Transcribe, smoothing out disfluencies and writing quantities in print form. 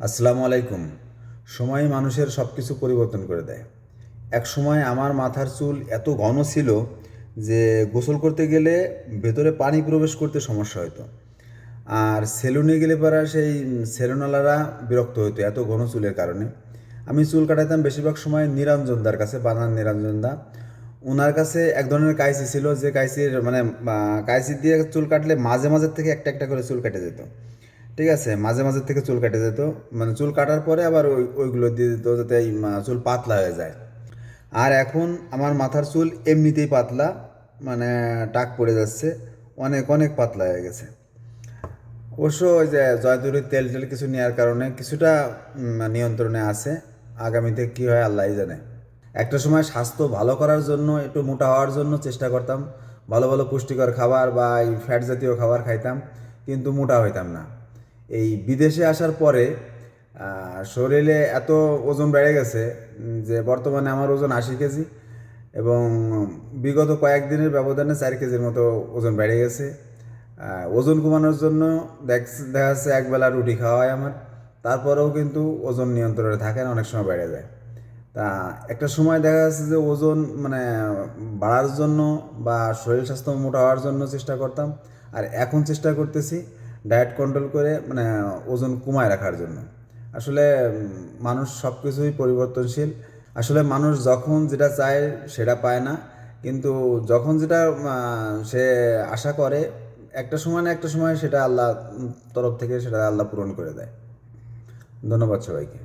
আসসালামু আলাইকুম। সময় মানুষের সব কিছু পরিবর্তন করে দেয়। এক সময় আমার মাথার চুল এত ঘন ছিল যে গোসল করতে গেলে ভেতরে পানি প্রবেশ করতে সমস্যা হতো। আর সেলুনে গেলে পরা সেই সেলুনওয়ালারা বিরক্ত হতো এত ঘন চুলের কারণে। আমি চুল কাটাতাম বেশিরভাগ সময় নিরঞ্জনদার কাছে, বানান নিরঞ্জনদা। ওনার কাছে এক ধরনের কাইচি ছিল, যে কাইচির মানে কাইচি দিয়ে চুল কাটলে মাঝে মাঝে থেকে একটা একটা করে চুল কেটে যেত। ঠিক আছে, মাঝে মাঝে থেকে চুল কেটে যেত, মানে চুল কাটার পরে আবার ওইগুলো দিয়ে দিত যাতে এই চুল পাতলা হয়ে যায়। আর এখন আমার মাথার চুল এমনিতেই পাতলা, মানে টাক পড়ে যাচ্ছে, অনেক অনেক পাতলা হয়ে গেছে। অবশ্য ওই যে জয়তুরের তেল টেল কিছু নেওয়ার কারণে কিছুটা নিয়ন্ত্রণে আছে। আগামীতে কী হয় আল্লাহই জানে। একটা সময় স্বাস্থ্য ভালো করার জন্য, একটু মোটা হওয়ার জন্য চেষ্টা করতাম, ভালো ভালো পুষ্টিকর খাবার বা এই ফ্যাট জাতীয় খাবার খাইতাম, কিন্তু মোটা হইতাম না। এই বিদেশে আসার পরে শরীরে এত ওজন বেড়ে গেছে যে বর্তমানে আমার ওজন 80 কেজি, এবং বিগত কয়েকদিনের ব্যবধানে 4 কেজির মতো ওজন বেড়ে গেছে। ওজন কমানোর জন্য দেখা যাচ্ছে একবেলা রুটি খাওয়া হয় আমার, তারপরেও কিন্তু ওজন নিয়ন্ত্রণে থাকে না, অনেক সময় বেড়ে যায়। তা একটা সময় দেখা যাচ্ছে যে ওজন মানে বাড়ার জন্য বা শরীর স্বাস্থ্য মোটা হওয়ার জন্য চেষ্টা করতাম, আর এখন চেষ্টা করতেছি ডায়েট কন্ট্রোল করে মানে ওজন কমায় রাখার জন্য। আসলে মানুষ সব কিছুই পরিবর্তনশীল। আসলে মানুষ যখন যেটা চায় সেটা পায় না, কিন্তু যখন যেটা সে আশা করে একটা সময় না একটা সময় সেটা আল্লাহ তরফ থেকে সেটা আল্লাহ পূরণ করে দেয়। ধন্যবাদ সবাইকে।